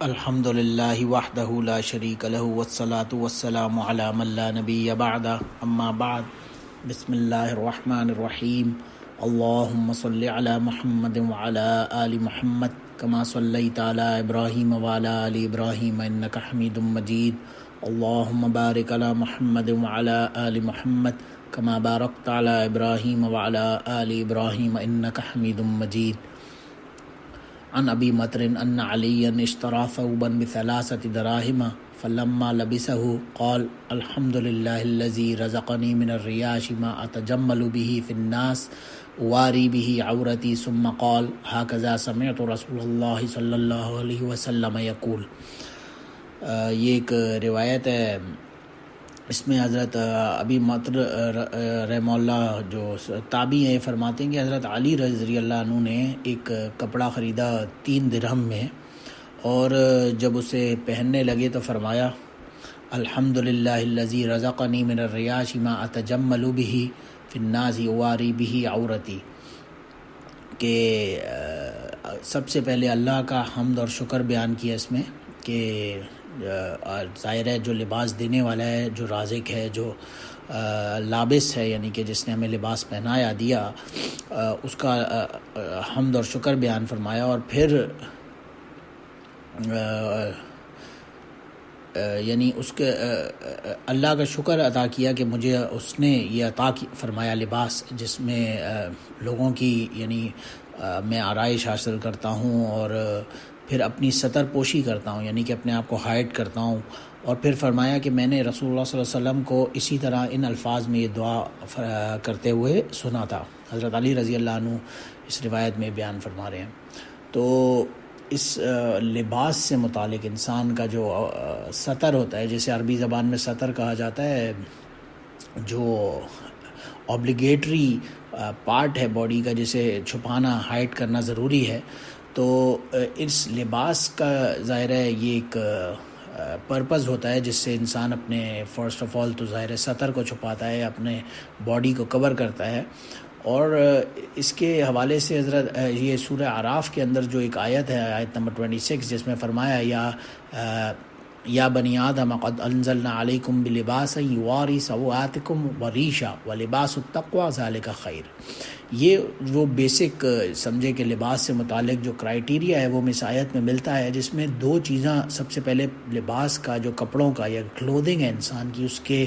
الحمد للہ وحدہ لا شریک لہ والصلاة والسلام علی من لا نبی بعدہ اما بعد بسم اللہ الرحمن الرحیم اللہم صل علی محمد وعلی آل محمد کما صلیت علی ابراہیم وعلی آل ابراہیم انک حمید مجید اللہم بارک علی محمد وعلی آل محمد کما بارکت علی ابراہیم وعلی آل ابراہیم انک حمید مجید عن ابی مطر ان علی اشترى ثوبا بثلاثة دراهم فلما لبسه قال الحمد لله الذي رزقني من الرياش ما اتجمل به في الناس اواري به عورتي ثم قال هكذا سمعت رسول الله صلی اللہ علیہ وسلم يقول۔ یہ ایک روایت ہے، اس میں حضرت ابی مطر رحمہ اللہ جو تابعی ہیں فرماتے ہیں کہ حضرت علی رضی اللہ عنہ نے ایک کپڑا خریدا 3 درہم میں، اور جب اسے پہننے لگے تو فرمایا الحمدللہ الذی رزقنی من الریاش ما اتجمل به فی الناس اواری به عورتی، کہ سب سے پہلے اللہ کا حمد اور شکر بیان کیا اس میں کہ ظاہر ہے جو لباس دینے والا ہے، جو رازق ہے، جو لابس ہے، یعنی کہ جس نے ہمیں لباس پہنایا دیا، اس کا حمد اور شکر بیان فرمایا، اور پھر یعنی اس کے اللہ کا شکر ادا کیا کہ مجھے اس نے یہ عطا فرمایا لباس، جس میں لوگوں کی یعنی میں آرائش حاصل کرتا ہوں اور پھر اپنی ستر پوشی کرتا ہوں، یعنی کہ اپنے آپ کو ہائڈ کرتا ہوں۔ اور پھر فرمایا کہ میں نے رسول اللہ صلی اللہ علیہ وسلم کو اسی طرح ان الفاظ میں یہ دعا کرتے ہوئے سنا تھا۔ حضرت علی رضی اللہ عنہ اس روایت میں بیان فرما رہے ہیں۔ تو اس لباس سے متعلق انسان کا جو ستر ہوتا ہے، جسے عربی زبان میں ستر کہا جاتا ہے، جو اوبلیگیٹری پارٹ ہے باڈی کا، جسے چھپانا، ہائڈ کرنا ضروری ہے، تو اس لباس کا ظاہر ہے یہ ایک پرپز ہوتا ہے جس سے انسان اپنے فرسٹ آف آل تو ظاہر ہے ستر کو چھپاتا ہے، اپنے باڈی کو کور کرتا ہے۔ اور اس کے حوالے سے حضرت یہ سورہ اعراف کے اندر جو ایک آیت ہے، آیت نمبر 26، جس میں فرمایا یا بنی آدم قد انزلنا علیکم بلباسا یواری سوآتکم وریشا ولباس التقوی ذالک خیر۔ یہ وہ بیسک سمجھے کہ لباس سے متعلق جو کرائیٹیریا ہے وہ اس آیت میں ملتا ہے، جس میں 2 چیزیں سب سے پہلے لباس کا، جو کپڑوں کا یا کلودنگ ہے انسان کی، اس کے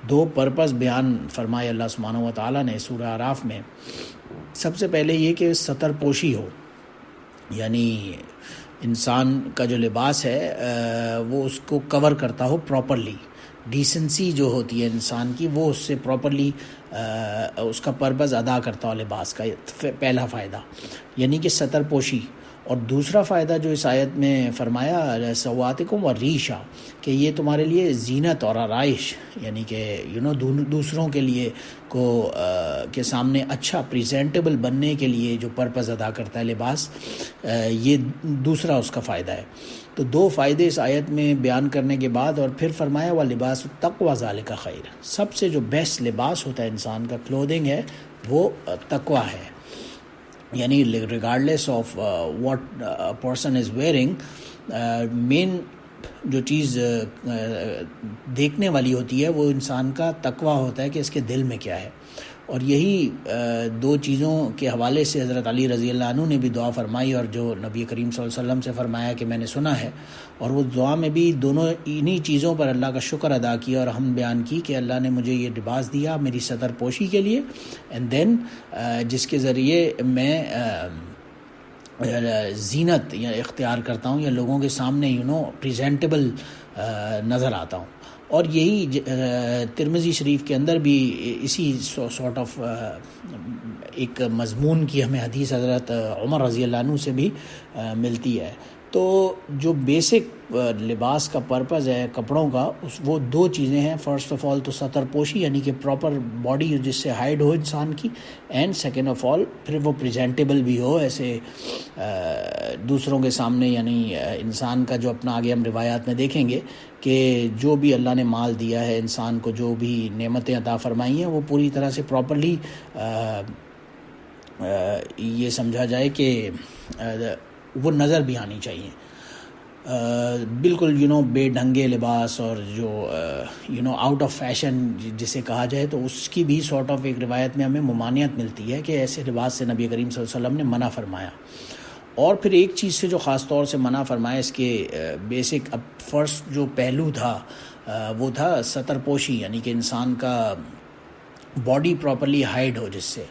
2 پرپز بیان فرمائے اللہ سبحانہ و تعالیٰ نے سورہ اعراف میں۔ سب سے پہلے یہ کہ ستر پوشی ہو، یعنی انسان کا جو لباس ہے وہ اس کو کور کرتا ہو پراپرلی، ڈیسنسی جو ہوتی ہے انسان کی وہ اس سے پراپرلی اس کا پرپز ادا کرتا ہو لباس کا، پہلا فائدہ یعنی کہ ستر پوشی۔ اور دوسرا فائدہ جو اس آیت میں فرمایا سواتکم و ریشا، کہ یہ تمہارے لیے زینت اور آرائش، یعنی کہ دوسروں کے لیے کے سامنے اچھا پریزنٹیبل بننے کے لیے جو پرپز ادا کرتا ہے لباس، یہ دوسرا اس کا فائدہ ہے۔ تو 2 فائدے اس آیت میں بیان کرنے کے بعد اور پھر فرمایا وَلِبَاسُ التَّقْوَىٰ ذَلِكَ خَيْرٌ، سب سے جو بیسٹ لباس ہوتا ہے انسان کا، کلودنگ ہے، وہ تقویٰ ہے، یعنی regardless of what person is wearing, مین جو چیز دیکھنے والی ہوتی ہے وہ انسان کا تقویٰ ہوتا ہے کہ اس کے دل میں کیا ہے۔ اور یہی 2 چیزوں کے حوالے سے حضرت علی رضی اللہ عنہ نے بھی دعا فرمائی، اور جو نبی کریم صلی اللہ علیہ وسلم سے فرمایا کہ میں نے سنا ہے، اور وہ دعا میں بھی دونوں انہی چیزوں پر اللہ کا شکر ادا کیا اور ہم بیان کی کہ اللہ نے مجھے یہ لباس دیا میری ستر پوشی کے لیے، اینڈ دین جس کے ذریعے میں زینت یا اختیار کرتا ہوں یا لوگوں کے سامنے پریزنٹیبل نظر آتا ہوں۔ اور یہی ترمذی شریف کے اندر بھی اسی سارٹ آف ایک مضمون کی ہمیں حدیث حضرت عمر رضی اللہ عنہ سے بھی ملتی ہے۔ تو جو بیسک لباس کا پرپز ہے کپڑوں کا، وہ 2 چیزیں ہیں، فرسٹ آف آل تو ستر پوشی، یعنی کہ پراپر باڈی جس سے ہائڈ ہو انسان کی، اینڈ سیکنڈ آف آل پھر وہ پریزنٹیبل بھی ہو ایسے دوسروں کے سامنے، یعنی انسان کا جو اپنا، آگے ہم روایات میں دیکھیں گے کہ جو بھی اللہ نے مال دیا ہے انسان کو، جو بھی نعمتیں عطا فرمائی ہیں، وہ پوری طرح سے پراپرلی یہ سمجھا جائے کہ وہ نظر بھی آنی چاہیے۔ بالکل بے ڈھنگے لباس اور جو آؤٹ آف فیشن جسے کہا جائے، تو اس کی بھی سارٹ آف ایک روایت میں ہمیں ممانعت ملتی ہے کہ ایسے لباس سے نبی کریم صلی اللہ علیہ وسلم نے منع فرمایا۔ اور پھر ایک چیز سے جو خاص طور سے منع فرمایا، اس کے بیسک اب فرسٹ جو پہلو تھا وہ تھا ستر پوشی، یعنی کہ انسان کا باڈی پراپرلی ہائڈ ہو جس سے۔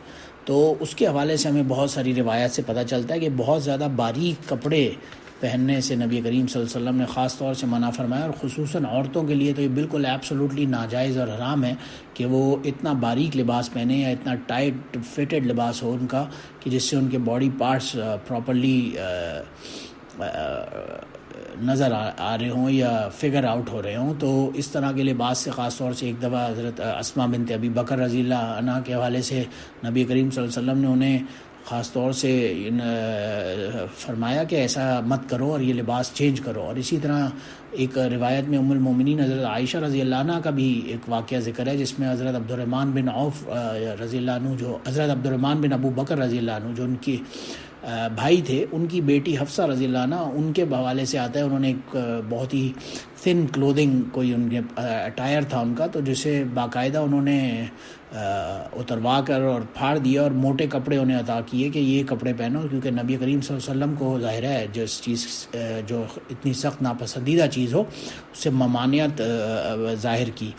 تو اس کے حوالے سے ہمیں بہت ساری روایات سے پتہ چلتا ہے کہ بہت زیادہ باریک کپڑے پہننے سے نبی کریم صلی اللہ علیہ وسلم نے خاص طور سے منع فرمایا، اور خصوصاً عورتوں کے لیے تو یہ بالکل ایبسولوٹلی ناجائز اور حرام ہے کہ وہ اتنا باریک لباس پہنے یا اتنا ٹائٹ فٹڈ لباس ہو ان کا کہ جس سے ان کے باڈی پارٹس پراپرلی نظر آ رہے ہوں یا فگر آؤٹ ہو رہے ہوں۔ تو اس طرح کے لباس سے خاص طور سے ایک دفعہ حضرت اسماء بنت ابی بکر رضی اللہ عنہ کے حوالے سے نبی کریم صلی اللہ علیہ وسلم نے انہیں خاص طور سے فرمایا کہ ایسا مت کرو اور یہ لباس چینج کرو۔ اور اسی طرح ایک روایت میں ام المومنین حضرت عائشہ رضی اللہ عنہ کا بھی ایک واقعہ ذکر ہے، جس میں حضرت عبد الرحمن بن عوف رضی اللہ عنہ، جو حضرت عبد الرحمن بن ابو بکر رضی اللہ عنہ جو ان کی بھائی تھے، ان کی بیٹی حفصہ رضی اللہ عنہ، ان کے حوالے سے آتا ہے انہوں نے ایک بہت ہی تھن کلودنگ کوئی ان کے اٹائر تھا ان کا، تو جسے باقاعدہ انہوں نے اتروا کر اور پھاڑ دیا اور موٹے کپڑے انہیں عطا کیے کہ یہ کپڑے پہنو، کیونکہ نبی کریم صلی اللہ علیہ وسلم کو ظاہر ہے جس چیز جو اتنی سخت ناپسندیدہ چیز ہو اس سے ممانعت ظاہر کی۔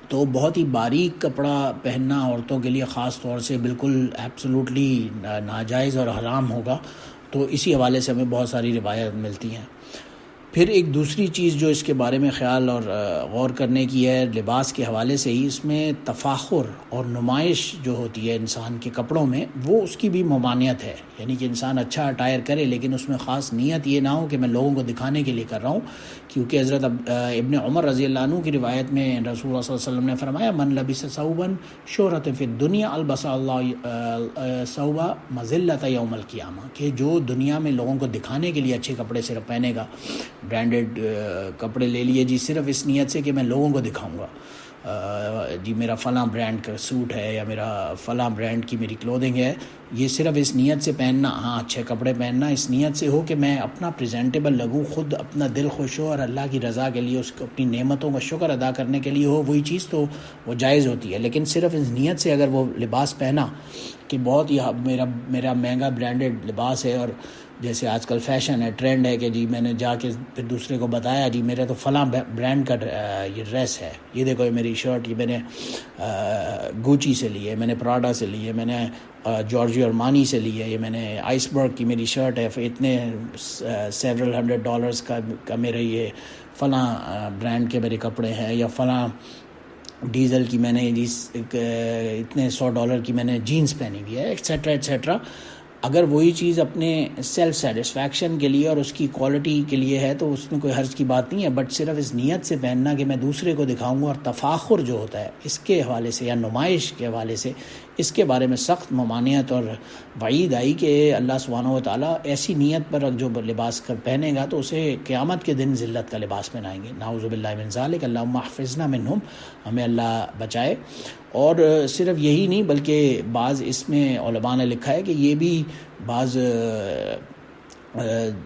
تو بہت ہی باریک کپڑا پہننا عورتوں کے لیے خاص طور سے بالکل ایبسولوٹلی ناجائز اور حرام ہوگا۔ تو اسی حوالے سے ہمیں بہت ساری روایات ملتی ہیں۔ پھر ایک دوسری چیز جو اس کے بارے میں خیال اور غور کرنے کی ہے لباس کے حوالے سے ہی، اس میں تفاخر اور نمائش جو ہوتی ہے انسان کے کپڑوں میں، وہ اس کی بھی ممانعت ہے، یعنی کہ انسان اچھا اٹائر کرے لیکن اس میں خاص نیت یہ نہ ہو کہ میں لوگوں کو دکھانے کے لیے کر رہا ہوں، کیونکہ حضرت ابن عمر رضی اللہ عنہ کی روایت میں رسول اللہ صلی اللہ علیہ وسلم نے فرمایا من لبس ثوبا شہرۃ فی الدنیا البس اللہ ثوب مذلۃ یوم القیامہ، کہ جو دنیا میں لوگوں کو دکھانے کے لیے اچھے کپڑے صرف پہنے گا، برانڈڈ کپڑے لے لیے جی صرف اس نیت سے کہ میں لوگوں کو دکھاؤں گا، جی میرا فلاں برانڈ کا سوٹ ہے یا میرا فلاں برانڈ کی میری کلودنگ ہے، یہ صرف اس نیت سے پہننا، ہاں اچھے کپڑے پہننا اس نیت سے ہو کہ میں اپنا پریزنٹیبل لگوں، خود اپنا دل خوش ہو اور اللہ کی رضا کے لیے، اس کو اپنی نعمتوں کا شکر ادا کرنے کے لیے ہو، وہی چیز تو وہ جائز ہوتی ہے۔ لیکن صرف اس نیت سے اگر وہ لباس پہنا کہ بہت ہی میرا مہنگا برانڈڈ لباس ہے، اور جیسے آج کل فیشن ہے، ٹرینڈ ہے کہ جی میں نے جا کے پھر دوسرے کو بتایا جی میرا تو فلاں برانڈ کا یہ ڈریس ہے، یہ دیکھو یہ میری شرٹ، یہ میں نے گوچی سے لی ہے، میں نے پراڈا سے لی ہے، میں نے جارجیو ارمانی سے لی ہے، یہ میں نے آئس برگ کی میری شرٹ ہے، اتنے سیورل $100 کا میرا یہ فلاں برانڈ کے میرے کپڑے ہیں، یا فلاں ڈیزل کی میں نے اتنے $100 کی میں نے جینز پہنی ہوئی ہے، ایٹسیٹرا ایٹسیٹرا۔ اگر وہی چیز اپنے سیلف سیٹسفیکشن کے لیے اور اس کی کوالٹی کے لیے ہے تو اس میں کوئی حرج کی بات نہیں ہے، بٹ صرف اس نیت سے پہننا کہ میں دوسرے کو دکھاؤں گا، اور تفاخر جو ہوتا ہے اس کے حوالے سے یا نمائش کے حوالے سے، اس کے بارے میں سخت ممانعت اور وعید آئی کہ اللہ سبحانہ و تعالیٰ ایسی نیت پر جو لباس کر پہنے گا تو اسے قیامت کے دن ذلت کا لباس پہنائیں گے، نعوذ باللہ من ذالک، اللہم احفظنا منہم، ہمیں اللہ بچائے۔ اور صرف یہی نہیں بلکہ بعض اس میں علماء نے لکھا ہے کہ یہ بھی بعض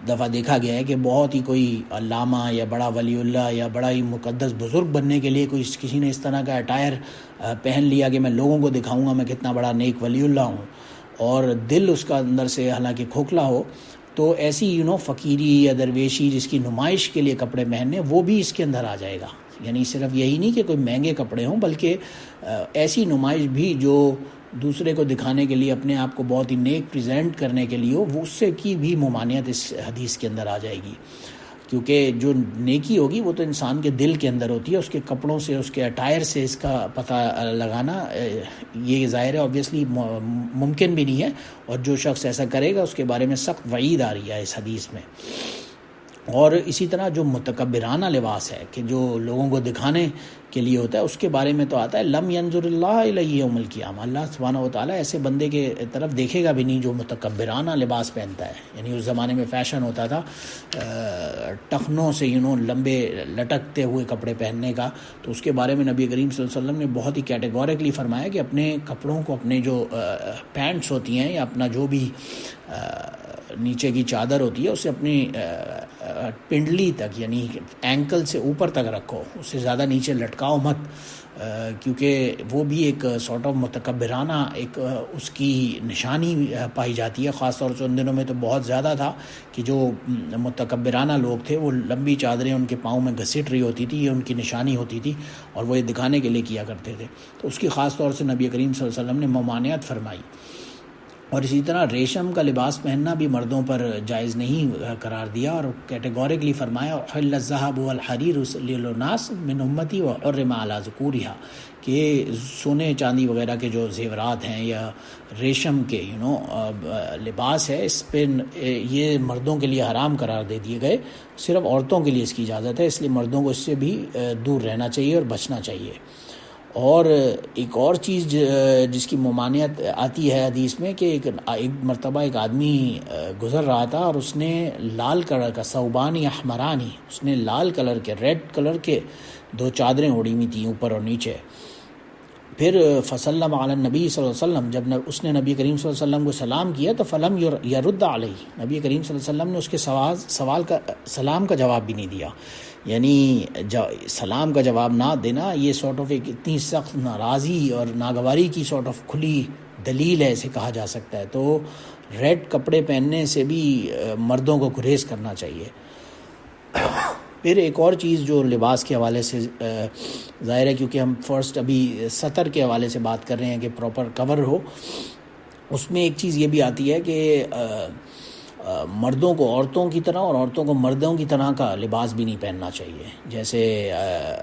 دفعہ دیکھا گیا ہے کہ بہت ہی کوئی علامہ یا بڑا ولی اللہ یا بڑا ہی مقدس بزرگ بننے کے لیے کسی نے اس طرح کا اٹائر پہن لیا کہ میں لوگوں کو دکھاؤں گا میں کتنا بڑا نیک ولی اللہ ہوں، اور دل اس کا اندر سے حالانکہ کھوکھلا ہو، تو ایسی فقیری یا درویشی جس کی نمائش کے لیے کپڑے پہننے، وہ بھی اس کے اندر آ جائے گا۔ یعنی صرف یہی نہیں کہ کوئی مہنگے کپڑے ہوں، بلکہ ایسی نمائش بھی جو دوسرے کو دکھانے کے لیے، اپنے آپ کو بہت ہی نیک پریزنٹ کرنے کے لیے ہو، وہ اس سے کی بھی ممانعت اس حدیث کے اندر آ جائے گی، کیونکہ جو نیکی ہوگی وہ تو انسان کے دل کے اندر ہوتی ہے، اس کے کپڑوں سے، اس کے اٹائر سے اس کا پتہ لگانا یہ ظاہر ہے اوبویسلی ممکن بھی نہیں ہے، اور جو شخص ایسا کرے گا اس کے بارے میں سخت وعید آ رہی ہے اس حدیث میں۔ اور اسی طرح جو متکبرانہ لباس ہے کہ جو لوگوں کو دکھانے کے لیے ہوتا ہے، اس کے بارے میں تو آتا ہے لم ینظر اللہ الیہ یوم القیامہ، اللہ سبحانہ و تعالیٰ ایسے بندے کے طرف دیکھے گا بھی نہیں جو متکبرانہ لباس پہنتا ہے۔ یعنی اس زمانے میں فیشن ہوتا تھا ٹخنوں سے لمبے لٹکتے ہوئے کپڑے پہننے کا، تو اس کے بارے میں نبی کریم صلی اللہ علیہ وسلم نے بہت ہی کیٹیگورکلی فرمایا کہ اپنے کپڑوں کو، اپنے جو پینٹس ہوتی ہیں یا اپنا جو بھی نیچے کی چادر ہوتی ہے، اسے اپنی پنڈلی تک یعنی اینکل سے اوپر تک رکھو، اس سے زیادہ نیچے لٹکاؤ مت، کیونکہ وہ بھی ایک سارٹ آف متکبرانہ ایک اس کی نشانی پائی جاتی ہے. خاص طور سے ان دنوں میں تو بہت زیادہ تھا کہ جو متکبرانہ لوگ تھے وہ لمبی چادریں ان کے پاؤں میں گھسیٹ رہی ہوتی تھی، یہ ان کی نشانی ہوتی تھی اور وہ یہ دکھانے کے لیے کیا کرتے تھے. تو اس کی خاص طور سے نبی کریم صلی اللہ علیہ وسلم نے ممانعت فرمائی. اور اسی طرح ریشم کا لباس پہننا بھی مردوں پر جائز نہیں قرار دیا، اور کیٹیگوریکلی فرمایا حل الذهب والحریر للناس من امتی وحرم علی ذکورها، کہ سونے چاندی وغیرہ کے جو زیورات ہیں یا ریشم کے لباس ہے، اس پہ یہ مردوں کے لیے حرام قرار دے دیے گئے، صرف عورتوں کے لیے اس کی اجازت ہے، اس لیے مردوں کو اس سے بھی دور رہنا چاہیے اور بچنا چاہیے. اور ایک اور چیز جس کی ممانعت آتی ہے حدیث میں کہ ایک مرتبہ ایک آدمی گزر رہا تھا اور اس نے لال کلر کا ثوبانی احمرانی، اس نے لال کلر کے ریڈ کلر کے 2 چادریں اوڑھی ہوئی تھیں اوپر اور نیچے. پھر فسلم علی النبی صلی اللہ علیہ وسلم، جب اس نے نبی کریم صلی اللہ علیہ وسلم کو سلام کیا تو فلم یرد علیہ، نبی کریم صلی اللہ علیہ وسلم نے اس کے سلام کا جواب بھی نہیں دیا. یعنی سلام کا جواب نہ دینا یہ سارٹ آف ایک اتنی سخت ناراضی اور ناگواری کی سارٹ آف کھلی دلیل ہے، اسے کہا جا سکتا ہے. تو ریڈ کپڑے پہننے سے بھی مردوں کو گریز کرنا چاہیے. پھر ایک اور چیز جو لباس کے حوالے سے ظاہر ہے، کیونکہ ہم فرسٹ ابھی سطر کے حوالے سے بات کر رہے ہیں کہ پراپر کور ہو، اس میں ایک چیز یہ بھی آتی ہے کہ مردوں کو عورتوں کی طرح اور عورتوں کو مردوں کی طرح کا لباس بھی نہیں پہننا چاہیے. جیسے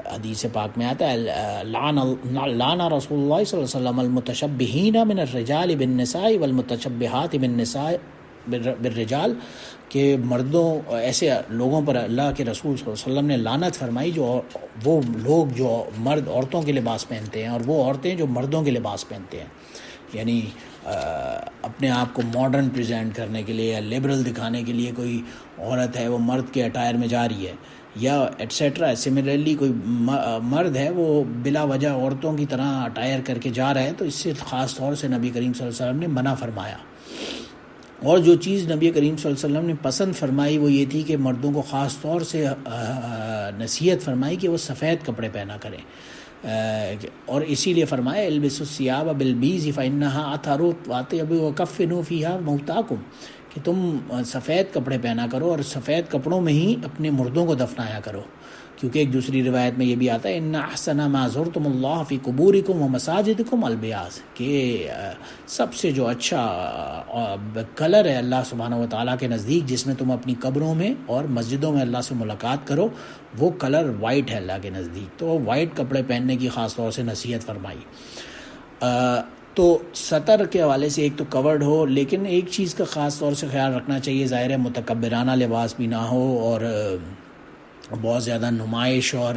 حدیث پاک میں آتا ہے لعن رسول اللہ صلی اللہ علیہ وسلم المتشبہین من الرجال بالنساء والمتشبہات بالنساء بالرجال، کہ مردوں ایسے لوگوں پر اللہ کے رسول صلی اللہ علیہ وسلم نے لعنت فرمائی جو وہ لوگ جو مرد عورتوں کے لباس پہنتے ہیں اور وہ عورتیں جو مردوں کے لباس پہنتے ہیں. یعنی اپنے آپ کو ماڈرن پریزنٹ کرنے کے لیے یا لبرل دکھانے کے لیے کوئی عورت ہے وہ مرد کے اٹائر میں جا رہی ہے یا ایٹسیٹرا. سملرلی کوئی مرد ہے وہ بلا وجہ عورتوں کی طرح اٹائر کر کے جا رہا ہے، تو اس سے خاص طور سے نبی کریم صلی اللہ علیہ وسلم نے منع فرمایا. اور جو چیز نبی کریم صلی اللہ علیہ وسلم نے پسند فرمائی وہ یہ تھی کہ مردوں کو خاص طور سے نصیحت فرمائی کہ وہ سفید کپڑے پہنا کریں، اور اسی لیے فرمایا البسوا الثياب بالبيض فانها اطهر واطيب وكفنوا فيها موتاكم، کہ تم سفید کپڑے پہنا کرو اور سفید کپڑوں میں ہی اپنے مردوں کو دفنایا کرو. کیونکہ ایک دوسری روایت میں یہ بھی آتا ہے ان احسن ما زرتم اللہ فی قبورکم ومساجدکم البیاض، کہ سب سے جو اچھا کلر ہے اللہ سبحانہ و تعالیٰ کے نزدیک جس میں تم اپنی قبروں میں اور مسجدوں میں اللہ سے ملاقات کرو، وہ کلر وائٹ ہے اللہ کے نزدیک. تو وائٹ کپڑے پہننے کی خاص طور سے نصیحت فرمائی. تو سطر کے حوالے سے ایک تو کورڈ ہو، لیکن ایک چیز کا خاص طور سے خیال رکھنا چاہیے، ظاہر ہے متکبرانہ لباس بھی نہ ہو اور بہت زیادہ نمائش اور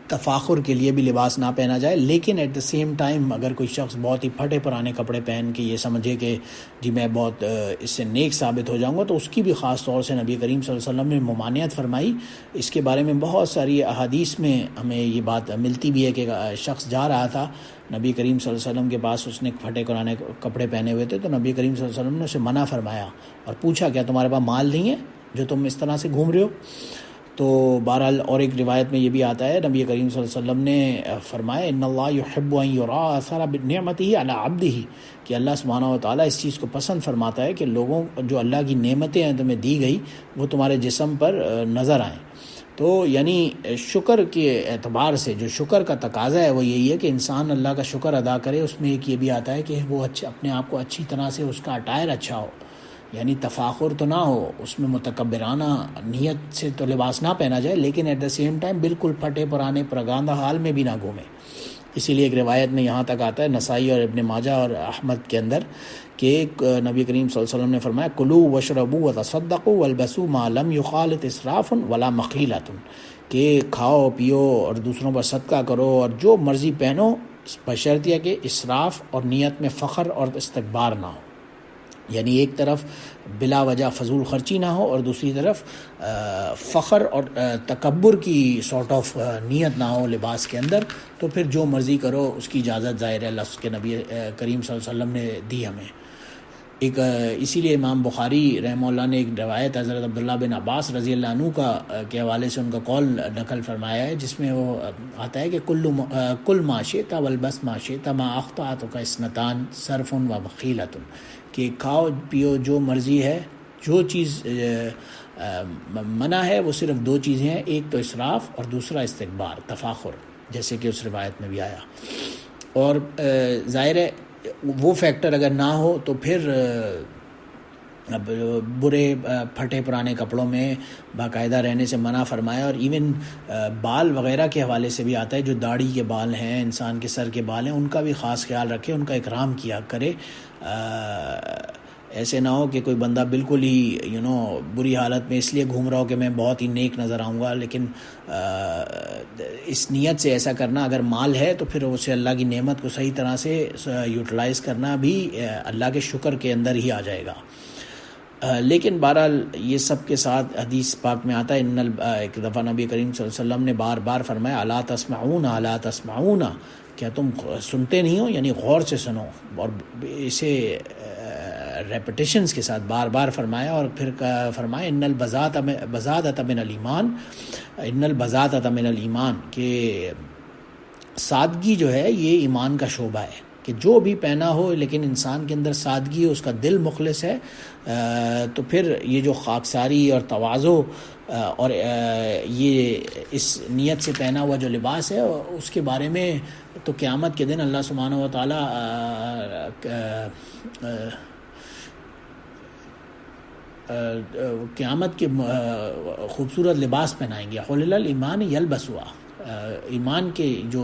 تفاخر کے لیے بھی لباس نہ پہنا جائے، لیکن ایٹ دا سیم ٹائم اگر کوئی شخص بہت ہی پھٹے پرانے کپڑے پہن کے یہ سمجھے کہ جی میں بہت اس سے نیک ثابت ہو جاؤں گا، تو اس کی بھی خاص طور سے نبی کریم صلی اللہ علیہ وسلم نے ممانعت فرمائی. اس کے بارے میں بہت ساری احادیث میں ہمیں یہ بات ملتی بھی ہے کہ شخص جا رہا تھا نبی کریم صلی اللہ علیہ وسلم کے پاس، اس نے پھٹے پرانے کپڑے پہنے ہوئے تھے، تو نبی کریم صلی اللہ علیہ وسلم نے اسے منع فرمایا اور پوچھا کیا تمہارے پاس مال نہیں ہے جو تم اس طرح سے گھوم رہے ہو؟ تو بہرحال اور ایک روایت میں یہ بھی آتا ہے نبی کریم صلی اللہ علیہ وسلم نے فرمایا ان اللہ یحب ان یرا اثر نعمتہ علی عبدہ، کہ اللہ سبحانہ و تعالیٰ اس چیز کو پسند فرماتا ہے کہ لوگوں جو اللہ کی نعمتیں ہیں تمہیں دی گئی وہ تمہارے جسم پر نظر آئیں. تو یعنی شکر کے اعتبار سے جو شکر کا تقاضا ہے وہ یہی ہے کہ انسان اللہ کا شکر ادا کرے. اس میں ایک یہ بھی آتا ہے کہ وہ اپنے آپ کو اچھی طرح سے اس کا اٹائر اچھا ہو، یعنی تفاخر تو نہ ہو، اس میں متکبرانہ نیت سے تو لباس نہ پہنا جائے، لیکن ایٹ دا سیم ٹائم بالکل پھٹے پرانے پرگاندہ حال میں بھی نہ گھومے. اسی لیے ایک روایت میں یہاں تک آتا ہے نسائی اور ابن ماجہ اور احمد کے اندر کہ نبی کریم صلی اللہ علیہ وسلم نے فرمایا کلوا واشربوا وتصدقوا والبسوا ما لم يخالط اسراف ولا مخیلۃ، کہ کھاؤ پیو اور دوسروں پر صدقہ کرو اور جو مرضی پہنو بشرطیہ کہ اسراف اور نیت میں فخر اور استکبار نہ ہو. یعنی ایک طرف بلا وجہ فضول خرچی نہ ہو اور دوسری طرف فخر اور تکبر کی سارٹ آف نیت نہ ہو لباس کے اندر. تو پھر جو مرضی کرو اس کی اجازت ظاہر ہے اللہ کے نبی کریم صلی اللہ علیہ وسلم نے دی ہمیں. ایک اسی لیے امام بخاری رحمہ اللہ نے ایک روایت حضرت عبداللہ بن عباس رضی اللہ عنہ کے حوالے سے ان کا قول نقل فرمایا ہے، جس میں وہ آتا ہے کہ کل ما شئت والبس ما شئت ما اخطأتک اثنتان صرف و بخیلۃ، کہ کھاؤ پیو جو مرضی ہے، جو چیز منع ہے وہ صرف دو چیزیں ہیں، ایک تو اسراف اور دوسرا استکبار، تفاخر، جیسے کہ اس روایت میں بھی آیا۔ اور ظاہر ہے وہ فیکٹر اگر نہ ہو تو پھر برے پھٹے پرانے کپڑوں میں باقاعدہ رہنے سے منع فرمایا۔ اور ایون بال وغیرہ کے حوالے سے بھی آتا ہے، جو داڑھی کے بال ہیں، انسان کے سر کے بال ہیں، ان کا بھی خاص خیال رکھے، ان کا اکرام کیا کرے۔ ایسے نہ ہو کہ کوئی بندہ بالکل ہی بری حالت میں اس لیے گھوم رہا ہو کہ میں بہت ہی نیک نظر آؤں گا، لیکن اس نیت سے ایسا کرنا، اگر مال ہے تو پھر اسے اللہ کی نعمت کو صحیح طرح سے یوٹیلائز کرنا بھی اللہ کے شکر کے اندر ہی آ جائے گا۔ لیکن بہرحال یہ سب کے ساتھ حدیث پاک میں آتا ہے، ایک دفعہ نبی کریم صلی اللہ علیہ وسلم نے بار بار فرمایا الا تسمعون الا تسمعون، کیا تم سنتے نہیں ہو، یعنی غور سے سنو، اور اسے ریپیٹیشنز کے ساتھ بار بار فرمایا۔ اور پھر فرمایا ان البذاۃ من الایمان، ان البذاۃ من الایمان، کہ سادگی جو ہے یہ ایمان کا شعبہ ہے، کہ جو بھی پہنا ہو لیکن انسان کے اندر سادگی ہو، اس کا دل مخلص ہے، تو پھر یہ جو خاکساری اور تواضع اور یہ اس نیت سے پہنا ہوا جو لباس ہے، اس کے بارے میں تو قیامت کے دن اللہ سبحانہ و تعالیٰ قیامت کے خوبصورت لباس پہنائیں گے۔ حلل الایمان یلبسوا، ایمان کے جو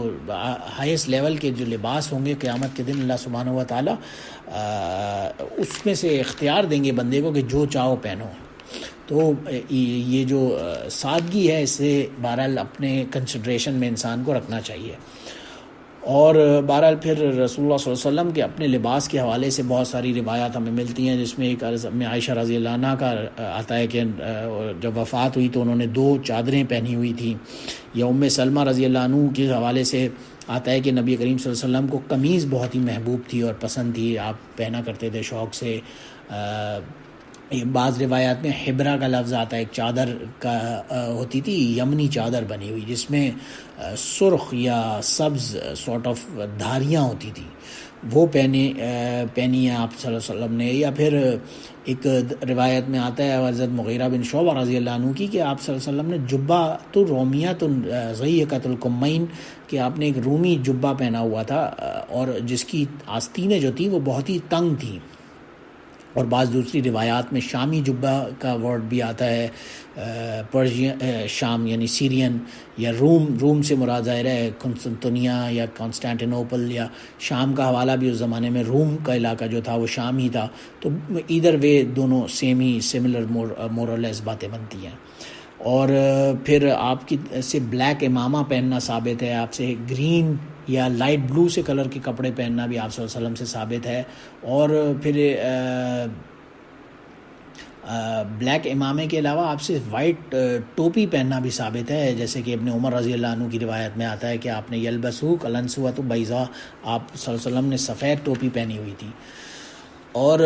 ہائیسٹ لیول کے جو لباس ہوں گے قیامت کے دن، اللہ سبحانہ و تعالیٰ اس میں سے اختیار دیں گے بندے کو کہ جو چاہو پہنو۔ تو یہ جو سادگی ہے، اسے بہرحال اپنے کنسیڈریشن میں انسان کو رکھنا چاہیے۔ اور بہرحال پھر رسول اللہ صلی اللہ علیہ وسلم کے اپنے لباس کے حوالے سے بہت ساری روایات ہمیں ملتی ہیں، جس میں ایک میں عائشہ رضی اللہ عنہ کا آتا ہے کہ جب وفات ہوئی تو انہوں نے 2 چادریں پہنی ہوئی تھیں، یا ام سلمہ رضی اللہ عنہ کے حوالے سے آتا ہے کہ نبی کریم صلی اللہ علیہ وسلم کو قمیض بہت ہی محبوب تھی اور پسند تھی، آپ پہنا کرتے تھے شوق سے۔ بعض روایات میں حبرہ کا لفظ آتا ہے، ایک چادر کا ہوتی تھی یمنی چادر بنی ہوئی، جس میں سرخ یا سبز سارٹ آف دھاریاں ہوتی تھیں، وہ پہنی ہیں آپ صلی اللہ علیہ وسلم نے۔ یا پھر ایک روایت میں آتا ہے حضرت مغیرہ بن شعبہ رضی اللہ عنہ کی، کہ آپ صلی اللہ علیہ وسلم نے جبۃ رومیۃ ضیقۃ الکمین، کہ آپ نے ایک رومی جبہ پہنا ہوا تھا، اور جس کی آستینیں جو تھیں وہ بہت ہی تنگ تھیں۔ اور بعض دوسری روایات میں شامی جبہ کا ورڈ بھی آتا ہے، پرشین شام یعنی سیرین یا روم سے مراد ظاہر ہے قسطنطنیہ یا کانسٹینٹینوپل یا شام کا حوالہ بھی اس زمانے میں روم کا علاقہ جو تھا وہ شام ہی تھا۔ تو ایدر وے دونوں سملر مور اور لیس باتیں بنتی ہیں۔ اور پھر آپ کی سے بلیک امامہ پہننا ثابت ہے، آپ سے گرین یا لائٹ بلو سے کلر کے کپڑے پہننا بھی آپ صلی اللہ علیہ وسلم سے ثابت ہے۔ اور پھر بلیک امامے کے علاوہ آپ سے وائٹ ٹوپی پہننا بھی ثابت ہے، جیسے کہ ابن عمر رضی اللہ عنہ کی روایت میں آتا ہے کہ آپ نے یلبسو کلنسوۃ بیضاء، آپ صلی اللہ علیہ وسلم نے سفید ٹوپی پہنی ہوئی تھی۔ اور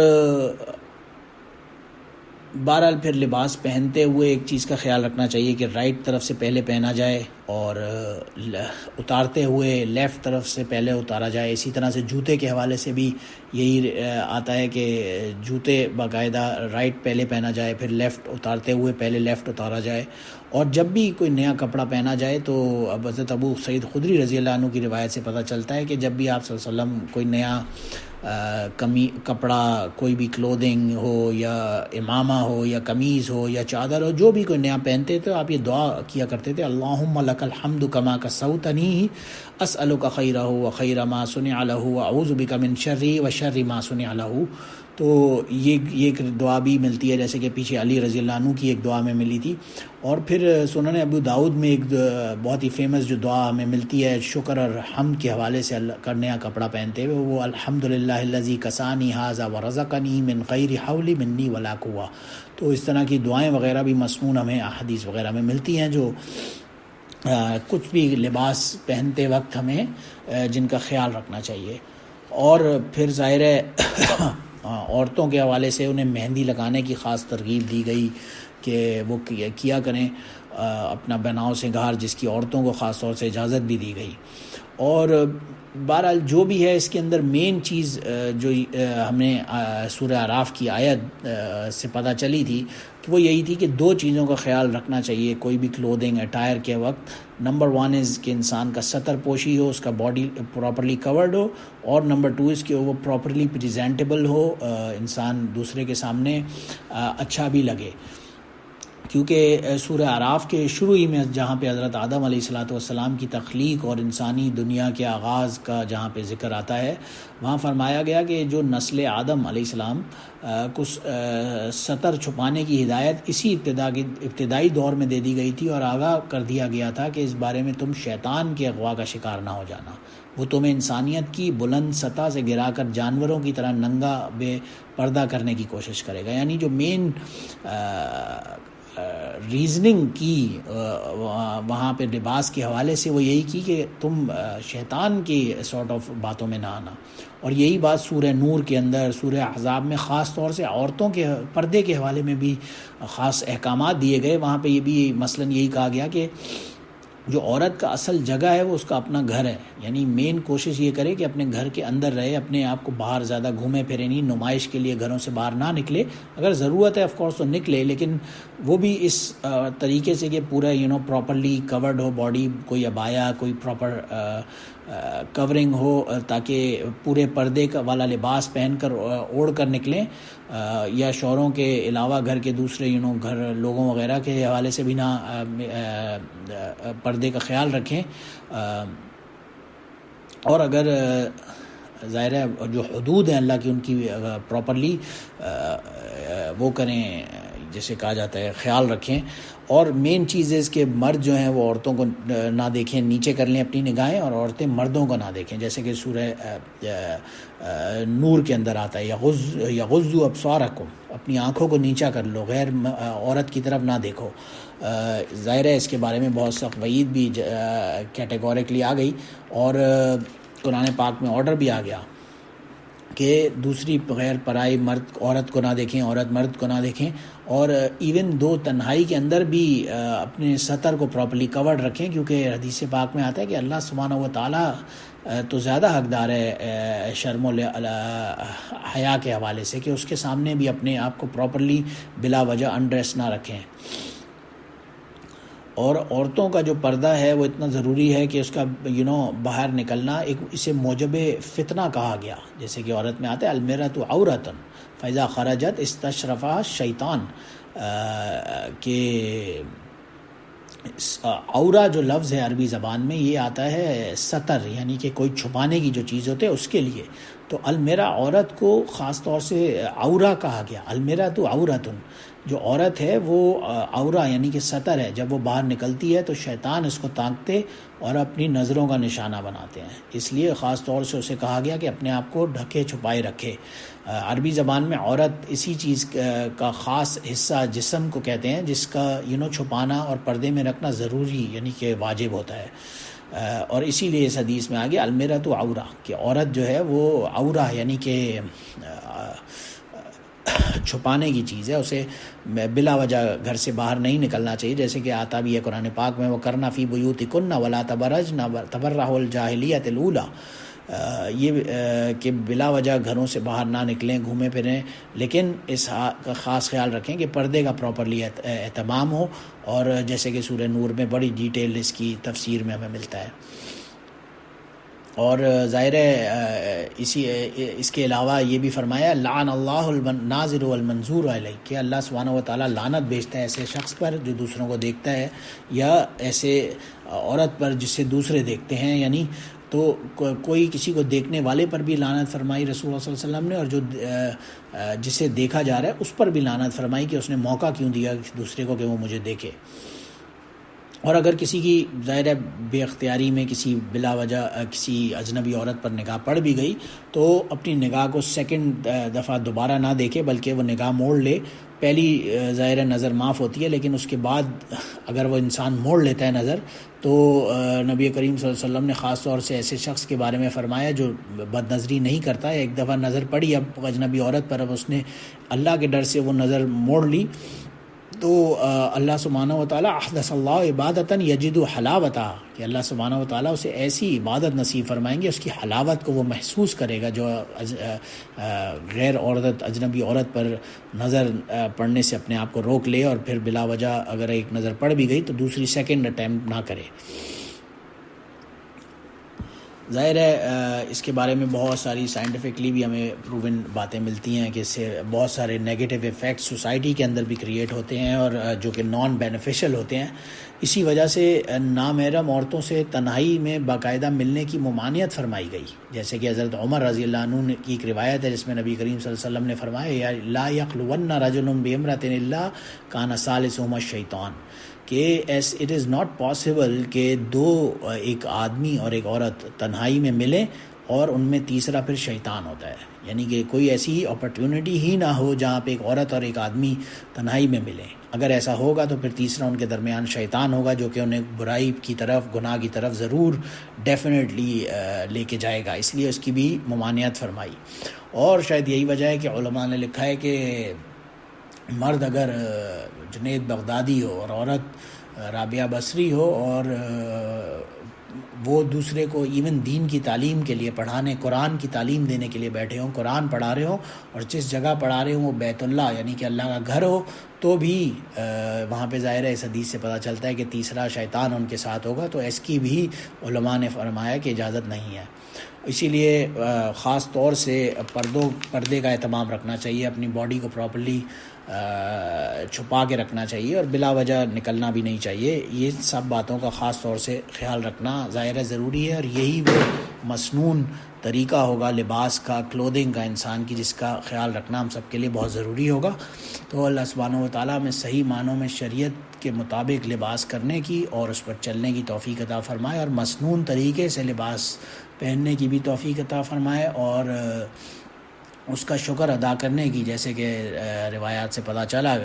بہرحال پھر لباس پہنتے ہوئے ایک چیز کا خیال رکھنا چاہیے کہ رائٹ طرف سے پہلے پہنا جائے، اور اتارتے ہوئے لیفٹ طرف سے پہلے اتارا جائے۔ اسی طرح سے جوتے کے حوالے سے بھی یہی آتا ہے کہ جوتے باقاعدہ رائٹ پہلے پہنا جائے، پھر لیفٹ اتارتے ہوئے پہلے لیفٹ اتارا جائے۔ اور جب بھی کوئی نیا کپڑا پہنا جائے تو حضرت ابو سعید خدری رضی اللہ عنہ کی روایت سے پتہ چلتا ہے کہ جب بھی آپ صلی اللہ علیہ وسلم کوئی نیا کپڑا، کوئی بھی کلودنگ ہو یا امامہ ہو یا قمیض ہو یا چادر ہو، جو بھی کوئی نیا پہنتے تو آپ یہ دعا کیا کرتے تھے، اللہم لک الحمد کما کسوتنی اسألک خیرہ و خیر ما صنع لہ واعوذ بک من شرہ و شر ما صنع لہ۔ تو یہ ایک دعا بھی ملتی ہے، جیسے کہ پیچھے علی رضی اللہ عنہ کی ایک دعا میں ملی تھی۔ اور پھر سنن ابو داؤد میں ایک بہت ہی فیمس جو دعا ہمیں ملتی ہے شکر اور حمد کے حوالے سے کا نیا کپڑا پہنتے ہوئے، وہ الحمدللہ الذی کسانی ھذا ورزقنی من غیر حول منی ولا قوہ۔ تو اس طرح کی دعائیں وغیرہ بھی مسنون ہمیں احادیث وغیرہ میں ملتی ہیں، جو کچھ بھی لباس پہنتے وقت ہمیں جن کا خیال رکھنا چاہیے۔ اور پھر ظاہر ہے عورتوں کے حوالے سے انہیں مہندی لگانے کی خاص ترغیب دی گئی کہ وہ کیا کریں اپنا بناؤ سنگار، جس کی عورتوں کو خاص طور سے اجازت بھی دی گئی. اور بہرحال جو بھی ہے اس کے اندر مین چیز جو ہمیں سورہ اعراف کی آیت سے پتہ چلی تھی کہ وہ یہی تھی کہ دو چیزوں کا خیال رکھنا چاہیے کوئی بھی کلودنگ اٹائر کے وقت. نمبر 1 از کہ انسان کا سطر پوشی ہو، اس کا باڈی پراپرلی کورڈ ہو، اور نمبر 2 از کہ وہ پراپرلی پریزنٹیبل ہو، انسان دوسرے کے سامنے اچھا بھی لگے. کیونکہ سورہ اعراف کے شروع ہی میں جہاں پہ حضرت آدم علیہ السلام کی تخلیق اور انسانی دنیا کے آغاز کا جہاں پہ ذکر آتا ہے، وہاں فرمایا گیا کہ جو نسل آدم علیہ السلام کو سطر چھپانے کی ہدایت اسی ابتدائی دور میں دے دی گئی تھی، اور آگاہ کر دیا گیا تھا کہ اس بارے میں تم شیطان کے اغوا کا شکار نہ ہو جانا. وہ تمہیں انسانیت کی بلند سطح سے گرا کر جانوروں کی طرح ننگا بے پردہ کرنے کی کوشش کرے گا. یعنی جو مین ریزننگ کی وہاں پہ لباس کے حوالے سے وہ یہی کی کہ تم شیطان کی سارٹ آف باتوں میں نہ آنا. اور یہی بات سورہ نور کے اندر، سورہ احزاب میں خاص طور سے عورتوں کے پردے کے حوالے میں بھی خاص احکامات دیے گئے. وہاں پہ یہ بھی مثلاً یہی کہا گیا کہ جو عورت کا اصل جگہ ہے وہ اس کا اپنا گھر ہے. یعنی مین کوشش یہ کرے کہ اپنے گھر کے اندر رہے، اپنے آپ کو باہر زیادہ گھومے پھرے نہیں، نمائش کے لیے گھروں سے باہر نہ نکلے. اگر ضرورت ہے آف کورس تو نکلے، لیکن وہ بھی اس طریقے سے کہ پورا پراپرلی کورڈ ہو باڈی، کوئی عبایا، کوئی پراپر کورنگ ہو، تاکہ پورے پردے کا والا لباس پہن کر اوڑھ کر نکلیں، یا شوہروں کے علاوہ گھر کے دوسرے گھر لوگوں وغیرہ کے حوالے سے بھی نہ پردے کا خیال رکھیں. اور اگر ظاہر ہے جو حدود ہیں اللہ کی ان کی پراپرلی وہ کریں، جیسے کہا جاتا ہے خیال رکھیں. اور مین چیز ہے کہ مرد جو ہیں وہ عورتوں کو نہ دیکھیں، نیچے کر لیں اپنی نگاہیں، اور عورتیں مردوں کو نہ دیکھیں، جیسے کہ سورہ نور کے اندر آتا ہے یغضوا ابصارکم، اپنی آنکھوں کو نیچا کر لو، غیر عورت کی طرف نہ دیکھو. ظاہر ہے اس کے بارے میں بہت سخت وعید بھی کیٹیگوریکلی آ گئی، اور قرآن پاک میں آرڈر بھی آ گیا کہ دوسری غیر پرائی مرد عورت کو نہ دیکھیں، عورت مرد کو نہ دیکھیں. اور ایون دو تنہائی کے اندر بھی اپنے سطر کو پراپرلی کورڈ رکھیں، کیونکہ حدیث پاک میں آتا ہے کہ اللہ سبحانہ و تعالیٰ تو زیادہ حقدار ہے شرم و حیا کے حوالے سے کہ اس کے سامنے بھی اپنے آپ کو پراپرلی بلا وجہ انڈریس نہ رکھیں. اور عورتوں کا جو پردہ ہے وہ اتنا ضروری ہے کہ اس کا باہر نکلنا اسے موجب فتنہ کہا گیا. جیسے کہ عورت میں آتا ہے المرأۃ عورۃ فاذا خرجت استشرفها الشیطان، کہ عورہ جو لفظ ہے عربی زبان میں یہ آتا ہے سطر، یعنی کہ کوئی چھپانے کی جو چیز ہوتے ہے اس کے لیے. تو المرأہ عورت کو خاص طور سے عورہ کہا گیا. المرأۃ عورۃ، جو عورت ہے وہ عورہ یعنی کہ سطر ہے. جب وہ باہر نکلتی ہے تو شیطان اس کو تانکتے اور اپنی نظروں کا نشانہ بناتے ہیں، اس لیے خاص طور سے اسے کہا گیا کہ اپنے آپ کو ڈھکے چھپائے رکھے. عربی زبان میں عورت اسی چیز کا خاص حصہ جسم کو کہتے ہیں جس کا چھپانا اور پردے میں رکھنا ضروری یعنی کہ واجب ہوتا ہے. اور اسی لیے اس حدیث میں آگے المرأۃ عورہ، کہ عورت جو ہے وہ عورہ یعنی کہ چھپانے کی چیز ہے، اسے بلا وجہ گھر سے باہر نہیں نکلنا چاہیے. جیسے کہ آتا بھی ہے قرآن پاک میں وَقَرْنَ فِي بُيُوتِكُنَّ وَلَا تَبَرَّجْنَ تَبَرَّجَ الْجَاهِلِيَّةِ الْأُولَىٰ، یہ کہ بلا وجہ گھروں سے باہر نہ نکلیں، گھومیں پھریں، لیکن اس کا خاص خیال رکھیں کہ پردے کا پراپرلی اہتمام ہو. اور جیسے کہ سورہ نور میں بڑی ڈیٹیل اس کی تفسیر میں ہمیں ملتا ہے. اور ظاہر ہے اس کے علاوہ یہ بھی فرمایا لعن اللہ الناظر والمنظور علیہ، کہ اللہ سبحانہ و تعالیٰ لعنت بھیجتا ہے ایسے شخص پر جو دوسروں کو دیکھتا ہے، یا ایسے عورت پر جسے دوسرے دیکھتے ہیں. یعنی تو کوئی کسی کو دیکھنے والے پر بھی لعنت فرمائی رسول اللہ صلی اللہ علیہ وسلم نے، اور جو جسے دیکھا جا رہا ہے اس پر بھی لعنت فرمائی کہ اس نے موقع کیوں دیا دوسرے کو کہ وہ مجھے دیکھے. اور اگر کسی کی ظاہر بے اختیاری میں کسی بلا وجہ کسی اجنبی عورت پر نگاہ پڑ بھی گئی تو اپنی نگاہ کو سیکنڈ دفعہ دوبارہ نہ دیکھے، بلکہ وہ نگاہ موڑ لے پہلی ظاہر نظر معاف ہوتی ہے، لیکن اس کے بعد اگر وہ انسان موڑ لیتا ہے نظر، تو نبی کریم صلی اللہ علیہ وسلم نے خاص طور سے ایسے شخص کے بارے میں فرمایا جو بد نظری نہیں کرتا ہے، ایک دفعہ نظر پڑی اب اجنبی عورت پر، اب اس نے اللہ کے ڈر سے وہ نظر موڑ لی، تو اللہ سبحانہ و تعالیٰ احدث اللہ عبادتاً یجد حلاوتہ، کہ اللہ سبحانہ و تعالیٰ اسے ایسی عبادت نصیب فرمائیں گے اس کی حلاوت کو وہ محسوس کرے گا، جو غیر عورت اجنبی عورت پر نظر پڑنے سے اپنے آپ کو روک لے اور پھر بلا وجہ اگر ایک نظر پڑ بھی گئی تو دوسری سیکنڈ اٹیمپٹ نہ کرے۔ ظاہر ہے اس کے بارے میں بہت ساری سائنٹیفکلی بھی ہمیں پروون باتیں ملتی ہیں کہ اس سے بہت سارے نیگیٹو ایفیکٹ سوسائٹی کے اندر بھی کریٹ ہوتے ہیں، اور جو کہ نان بینیفیشل ہوتے ہیں۔ اسی وجہ سے نامحرم عورتوں سے تنہائی میں باقاعدہ ملنے کی ممانعت فرمائی گئی، جیسے کہ حضرت عمر رضی اللہ عنہ کی ایک روایت ہے جس میں نبی کریم صلی اللہ علیہ وسلم نے فرمایا لا یخلون رجل بامرأۃ الا کان ثالثہما الشیطان، کہ اٹ از ناٹ پاسبل کہ ایک آدمی اور ایک عورت تنہائی میں ملیں اور ان میں تیسرا پھر شیطان ہوتا ہے، یعنی کہ کوئی ایسی اپرچونٹی ہی نہ ہو جہاں پہ ایک عورت اور ایک آدمی تنہائی میں ملیں۔ اگر ایسا ہوگا تو پھر تیسرا ان کے درمیان شیطان ہوگا، جو کہ انہیں برائی کی طرف، گناہ کی طرف ضرور ڈیفینیٹلی لے کے جائے گا، اس لیے اس کی بھی ممانعت فرمائی۔ اور شاید یہی وجہ ہے کہ علماء نے لکھا ہے کہ مرد اگر جنید بغدادی ہو اور عورت رابعہ بصری ہو، اور وہ دوسرے کو ایون دین کی تعلیم کے لیے پڑھانے، قرآن کی تعلیم دینے کے لیے بیٹھے ہوں، قرآن پڑھا رہے ہوں، اور جس جگہ پڑھا رہے ہوں وہ بیت اللہ یعنی کہ اللہ کا گھر ہو، تو بھی وہاں پہ ظاہر ہے اس حدیث سے پتہ چلتا ہے کہ تیسرا شیطان ان کے ساتھ ہوگا، تو اس کی بھی علماء نے فرمایا کہ اجازت نہیں ہے۔ اسی لیے خاص طور سے پردے کا اہتمام رکھنا چاہیے، اپنی باڈی کو پراپرلی چھپا کے رکھنا چاہیے، اور بلا وجہ نکلنا بھی نہیں چاہیے۔ یہ سب باتوں کا خاص طور سے خیال رکھنا ظاہر ہے ضروری ہے، اور یہی وہ مسنون طریقہ ہوگا لباس کا، کلودنگ کا، انسان کی، جس کا خیال رکھنا ہم سب کے لیے بہت ضروری ہوگا۔ تو اللہ سبحانہ و تعالیٰ میں صحیح معنوں میں شریعت کے مطابق لباس کرنے کی اور اس پر چلنے کی توفیق عطا فرمائے، اور مسنون طریقے سے لباس پہننے کی بھی توفیق عطا فرمائے، اور اس کا شکر ادا کرنے کی، جیسے کہ روایات سے پتہ چلا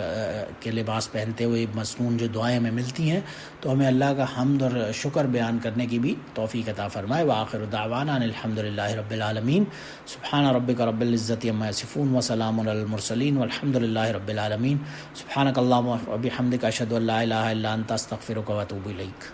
کہ لباس پہنتے ہوئے مسنون جو دعائیں ہمیں ملتی ہیں، تو ہمیں اللہ کا حمد اور شکر بیان کرنے کی بھی توفیق عطا فرمائے۔ وآخر دعوانا ان الحمد للہ رب العالمین، سبحان ربک رب العزۃ عما یصفون وسلام علی المرسلین والحمد للہ رب العالمین، سبحانک اللہم وبحمدک اشہد ان لا الہ الا انت استغفرک واتوب الیک۔